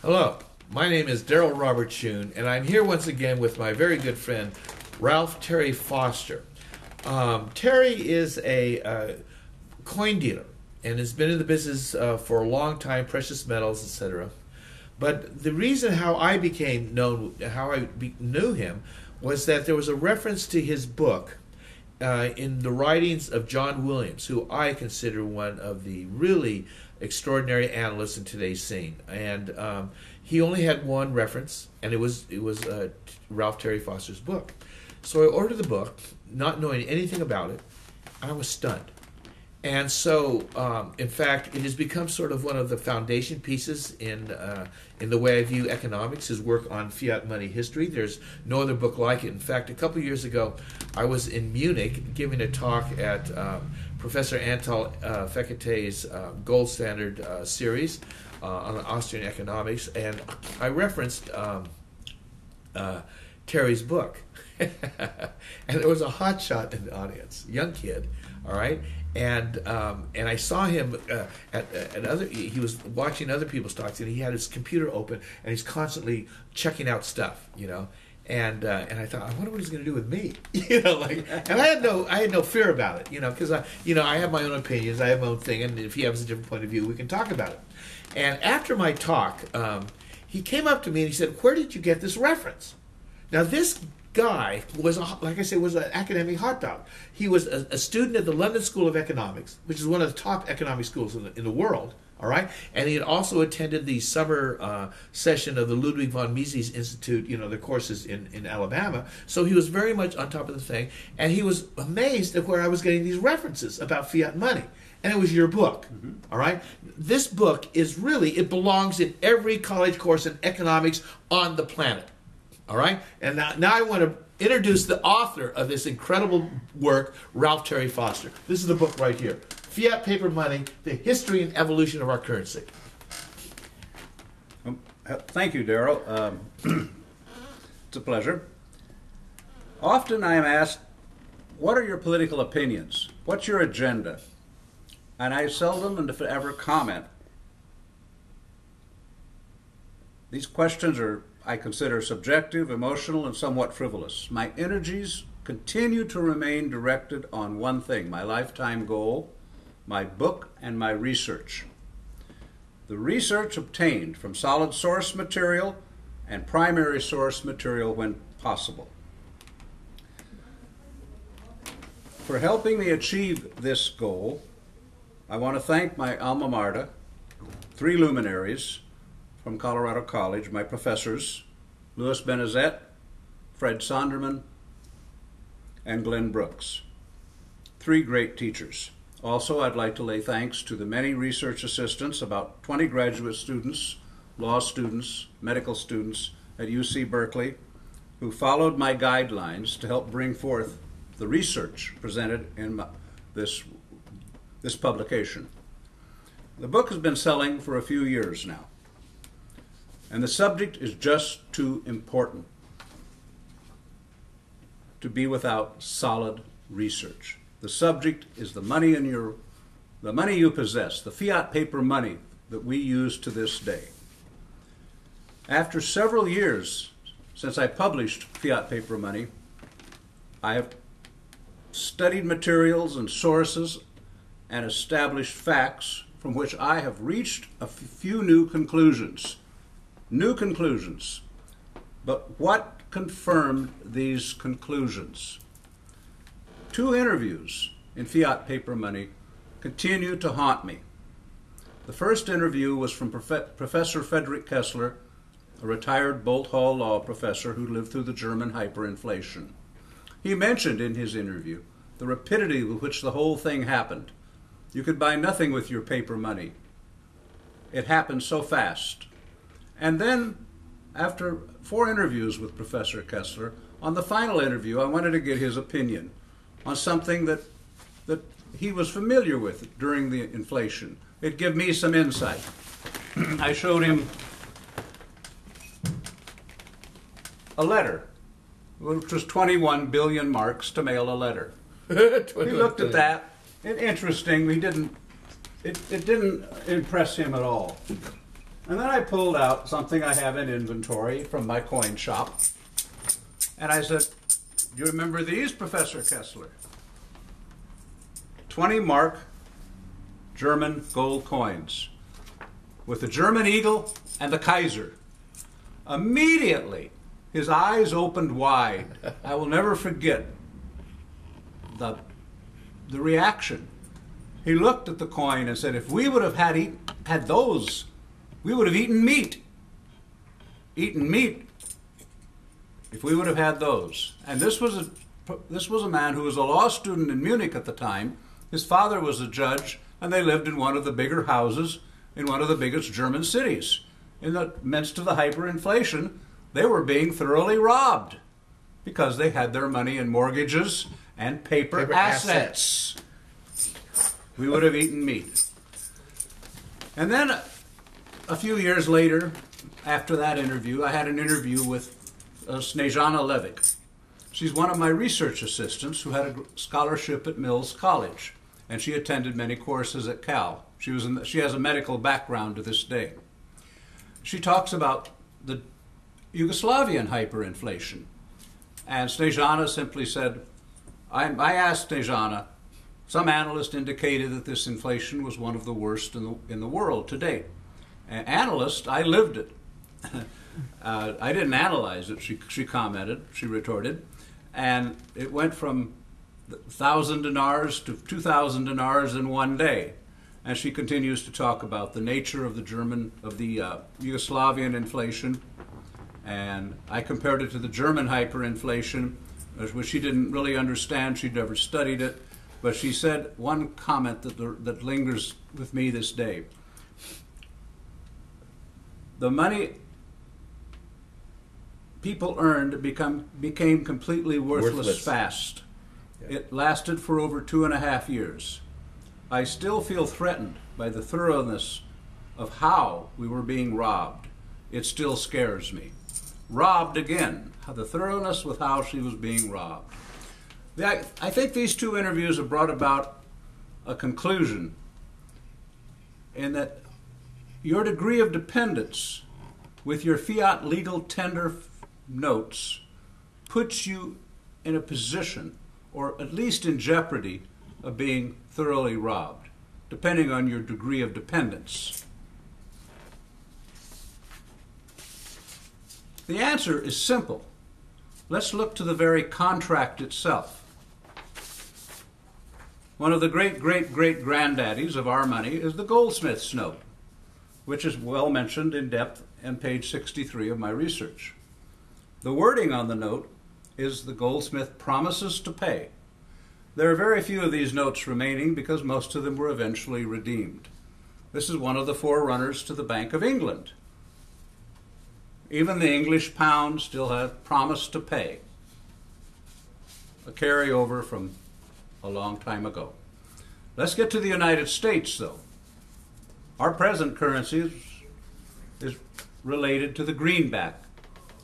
Hello, my name is Darryl Robert Schoon, and I'm here once again with my very good friend, Ralph Terry Foster. Terry is a coin dealer and has been in the business for a long time, precious metals, etc. But the reason how I became known, knew him, was that there was a reference to his book in the writings of John Williams, who I consider one of the really extraordinary analysts in today's scene. And he only had one reference, and it was Ralph Terry Foster's book. So I ordered the book, not knowing anything about it. I was stunned. And so, in fact, it has become sort of one of the foundation pieces in the way I view economics, his work on fiat money history. There's no other book like it. In fact, a couple years ago, I was in Munich giving a talk at Professor Antal Fekete's Gold Standard series on Austrian economics, and I referenced Terry's book. And there was a hotshot in the audience, young kid, all right? And I saw him at other. He was watching other people's talks, and he had his computer open, and he's constantly checking out stuff, you know. And I thought, I wonder what he's going to do with me, you know. Like, and I had no fear about it, you know, because I have my own opinions, I have my own thing, and if he has a different point of view, we can talk about it. And after my talk, he came up to me and he said, "Where did you get this reference?" Now this guy was, like I said, was an academic hot dog. He was a student at the London School of Economics, which is one of the top economic schools in the world, all right? And he had also attended the summer session of the Ludwig von Mises Institute, you know, the courses in Alabama. So he was very much on top of the thing, and he was amazed at where I was getting these references about fiat money. And it was your book, all right? This book is really, it belongs in every college course in economics on the planet. All right? And now I want to introduce the author of this incredible work, Ralph Terry Foster. This is the book right here, Fiat Paper Money, The History and Evolution of Our Currency. Thank you, Darryl. It's a pleasure. Often I am asked, what are your political opinions? What's your agenda? And I seldom, and if ever, comment. These questions are, I consider, subjective, emotional, and somewhat frivolous. My energies continue to remain directed on one thing, my lifetime goal, my book, and my research. The research obtained from solid source material and primary source material when possible. For helping me achieve this goal, I want to thank my alma mater, three luminaries from Colorado College, my professors, Louis Benezet, Fred Sonderman, and Glenn Brooks. Three great teachers. Also, I'd like to lay thanks to the many research assistants, about 20 graduate students, law students, medical students at UC Berkeley, who followed my guidelines to help bring forth the research presented in this publication. The book has been selling for a few years now. And the subject is just too important to be without solid research. The subject is the money you possess, the fiat paper money that we use to this day. After several years since I published Fiat Paper Money, I have studied materials and sources and established facts from which I have reached a few new conclusions. But what confirmed these conclusions? Two interviews in Fiat Paper Money continue to haunt me. The first interview was from Professor Frederick Kessler, a retired Bolt Hall law professor who lived through the German hyperinflation. He mentioned in his interview the rapidity with which the whole thing happened. You could buy nothing with your paper money. It happened so fast. And then, after 4 interviews with Professor Kessler, on the final interview, I wanted to get his opinion on something that he was familiar with during the inflation. It gave me some insight. I showed him a letter, which was 21 billion marks to mail a letter. He looked at that, and interesting, it didn't impress him at all. And then I pulled out something I have in inventory from my coin shop. And I said, "Do you remember these, Professor Kessler?" 20 mark German gold coins with the German eagle and the Kaiser. Immediately, his eyes opened wide. I will never forget the reaction. He looked at the coin and said, "If we would have had those, we would have eaten meat. Eaten meat if we would have had those." And this was a man who was a law student in Munich at the time. His father was a judge, and they lived in one of the bigger houses in one of the biggest German cities. In the midst of the hyperinflation, they were being thoroughly robbed because they had their money in mortgages and paper assets. We would have eaten meat. And then a few years later, after that interview, I had an interview with Snezhana Levik. She's one of my research assistants who had a scholarship at Mills College, and she attended many courses at Cal. She has a medical background to this day. She talks about the Yugoslavian hyperinflation. And Snezhana simply said, I asked Snezhana, some analyst indicated that this inflation was one of the worst in the world to date. An analyst, I lived it. I didn't analyze it, she commented, she retorted. And it went from 1,000 dinars to 2,000 dinars in one day. And she continues to talk about the nature of the Yugoslavian inflation. And I compared it to the German hyperinflation, which she didn't really understand. She'd never studied it. But she said one comment that lingers with me this day. The money people earned became completely worthless fast. Yeah. It lasted for over 2.5 years. I still feel threatened by the thoroughness of how we were being robbed. It still scares me. Robbed again. The thoroughness with how she was being robbed. I think these two interviews have brought about a conclusion in that your degree of dependence with your fiat legal tender notes puts you in a position, or at least in jeopardy, of being thoroughly robbed, depending on your degree of dependence. The answer is simple. Let's look to the very contract itself. One of the great-great-great-granddaddies of our money is the Goldsmith's note, which is well mentioned in depth on page 63 of my research. The wording on the note is the goldsmith promises to pay. There are very few of these notes remaining because most of them were eventually redeemed. This is one of the forerunners to the Bank of England. Even the English pound still has promise to pay, a carryover from a long time ago. Let's get to the United States, though. Our present currency is related to the greenback.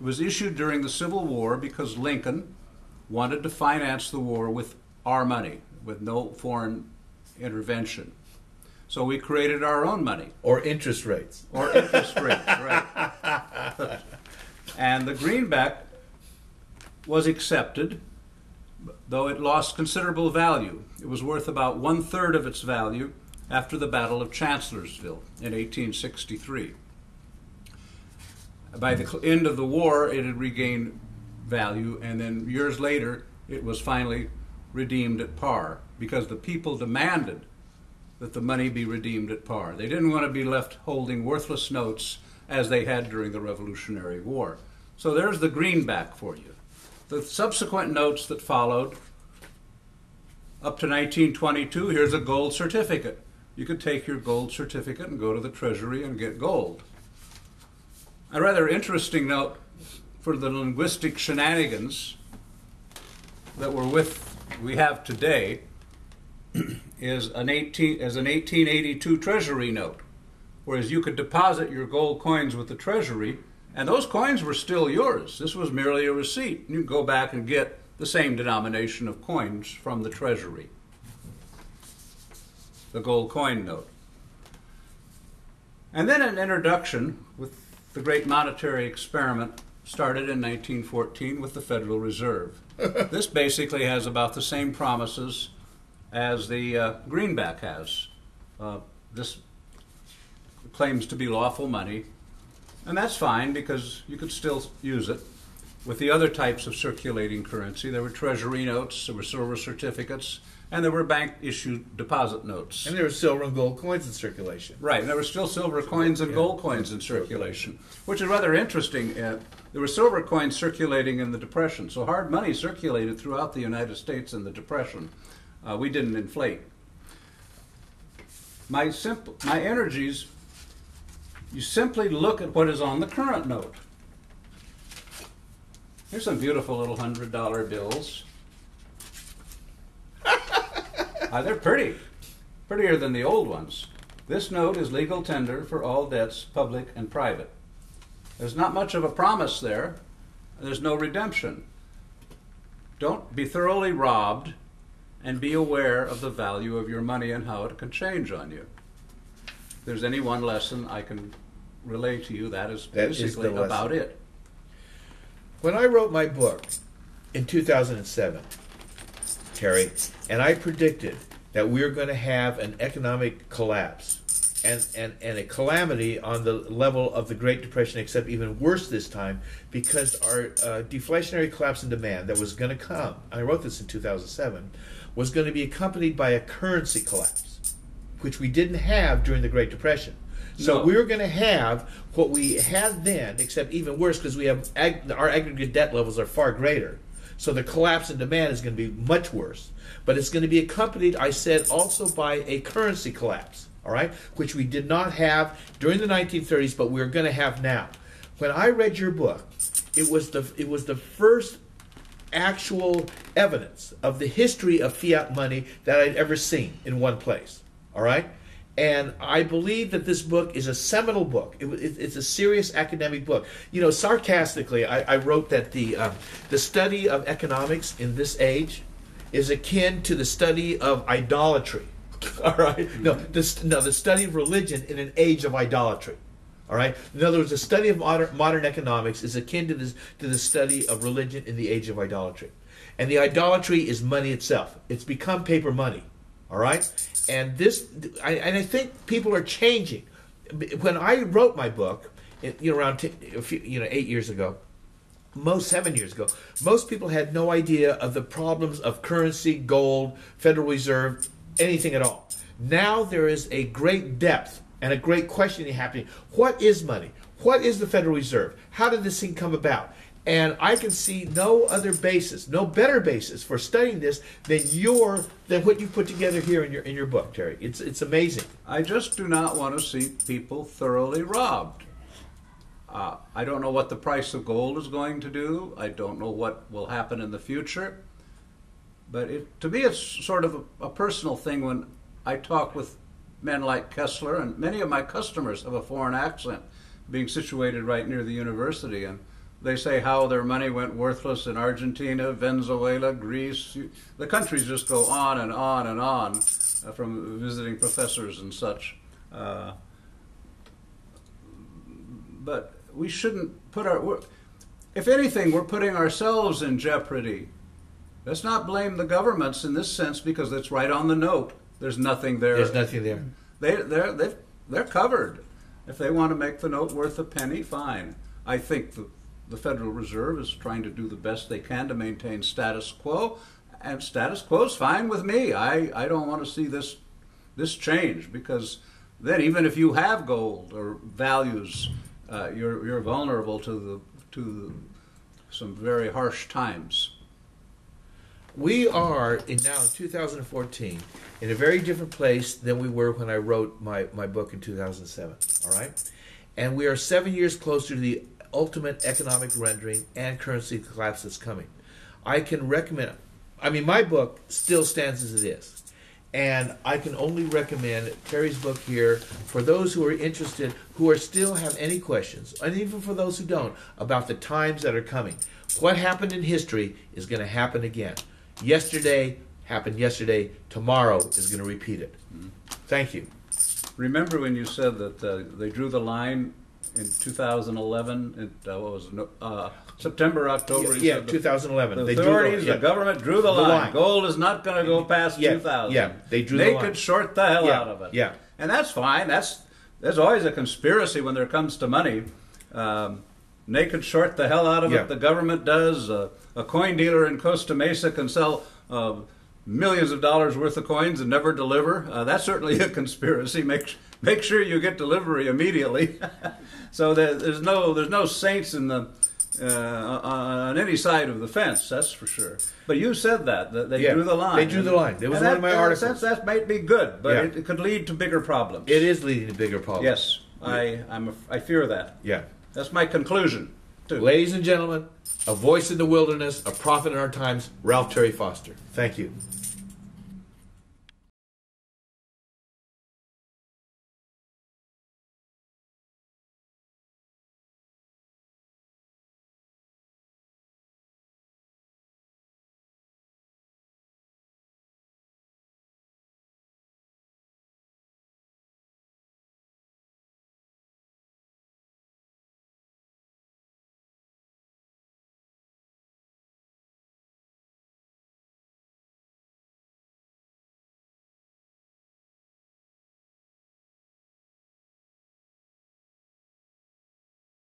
It was issued during the Civil War because Lincoln wanted to finance the war with our money, with no foreign intervention. So we created our own money. Or interest rates. Or interest rates, right. And the greenback was accepted, though it lost considerable value. It was worth about 1/3 of its value after the Battle of Chancellorsville in 1863. By the end of the war, it had regained value, and then years later, it was finally redeemed at par because the people demanded that the money be redeemed at par. They didn't want to be left holding worthless notes as they had during the Revolutionary War. So there's the greenback for you. The subsequent notes that followed, up to 1922, here's a gold certificate. You could take your gold certificate and go to the Treasury and get gold. A rather interesting note for the linguistic shenanigans that we have today is an 1882 Treasury note, whereas you could deposit your gold coins with the Treasury, and those coins were still yours. This was merely a receipt. You could go back and get the same denomination of coins from the Treasury. The gold coin note. And then an introduction with the great monetary experiment started in 1914 with the Federal Reserve. This basically has about the same promises as the greenback has. This claims to be lawful money, and that's fine because you could still use it. With the other types of circulating currency, there were treasury notes, there were silver certificates, and there were bank-issued deposit notes. And there were silver and gold coins in circulation. Right, and there were still silver coins and gold coins in circulation, which is rather interesting. There were silver coins circulating in the Depression, so hard money circulated throughout the United States in the Depression. We didn't inflate. My energies, you simply look at what is on the current note. Here's some beautiful little $100 bills. They're pretty. Prettier than the old ones. This note is legal tender for all debts, public and private. There's not much of a promise there. There's no redemption. Don't be thoroughly robbed and be aware of the value of your money and how it can change on you. If there's any one lesson I can relay to you, that is basically about it. When I wrote my book in 2007, Terry, and I predicted that we were going to have an economic collapse and a calamity on the level of the Great Depression, except even worse this time, because our deflationary collapse in demand that was going to come, I wrote this in 2007, was going to be accompanied by a currency collapse, which we didn't have during the Great Depression. So we were going to have what we had then, except even worse, because we have our aggregate debt levels are far greater. So the collapse in demand is going to be much worse. But it's going to be accompanied, I said, also by a currency collapse, all right, which we did not have during the 1930s, but we're going to have now. When I read your book, it was the first actual evidence of the history of fiat money that I'd ever seen in one place, all right? And I believe that this book is a seminal book. It's a serious academic book. You know, sarcastically, I wrote that the study of economics in this age is akin to the study of idolatry. All right? No, the study of religion in an age of idolatry. All right? In other words, the study of modern economics is akin to the study of religion in the age of idolatry. And the idolatry is money itself. It's become paper money. All right? And I think people are changing. When I wrote my book, around 8 years ago, 7 years ago, most people had no idea of the problems of currency, gold, Federal Reserve, anything at all. Now there is a great depth and a great questioning happening. What is money? What is the Federal Reserve? How did this thing come about? And I can see no other basis, no better basis for studying this than what you put together here in your book, Terry. It's amazing. I just do not want to see people thoroughly robbed. I don't know what the price of gold is going to do. I don't know what will happen in the future. But to me, it's sort of a personal thing when I talk with men like Kessler, and many of my customers have a foreign accent, being situated right near the university, and they say how their money went worthless in Argentina, Venezuela, Greece. The countries just go on and on and on from visiting professors and such. But we shouldn't put if anything, we're putting ourselves in jeopardy. Let's not blame the governments in this sense because it's right on the note. There's nothing there. There's nothing there. They're covered. If they want to make the note worth a penny, fine. I think the Federal Reserve is trying to do the best they can to maintain status quo, and status quo is fine with me. I don't want to see this change, because then even if you have gold or values, you're vulnerable to some very harsh times. We are now in 2014 in a very different place than we were when I wrote my book in 2007. All right, and we are 7 years closer to the ultimate economic rendering and currency collapse that's coming. I can recommend, my book still stands as it is, and I can only recommend Terry's book here for those who are interested, who still have any questions, and even for those who don't, about the times that are coming. What happened in history is going to happen again. Yesterday happened yesterday. Tomorrow is going to repeat it. Thank you. remember when you said that they drew the line in 2011? What was it? September, October? Yeah, 2011. The authorities, the government drew the line. Gold is not going to go past 2000. Yeah, they drew the line. They could short the hell out of it. Yeah. And that's fine. There's always a conspiracy when there comes to money. They could short the hell out of it. The government does. A coin dealer in Costa Mesa can sell millions of dollars worth of coins and never deliver. That's certainly a conspiracy. Make sure you get delivery immediately. So there's no saints in the on any side of the fence. That's for sure. But you said that they drew the line. They drew the line. It was one of my articles. That might be good, but it could lead to bigger problems. It is leading to bigger problems. Yes, I fear that. Yeah. That's my conclusion, too. Ladies and gentlemen, a voice in the wilderness, a prophet in our times, Ralph Terry Foster. Thank you.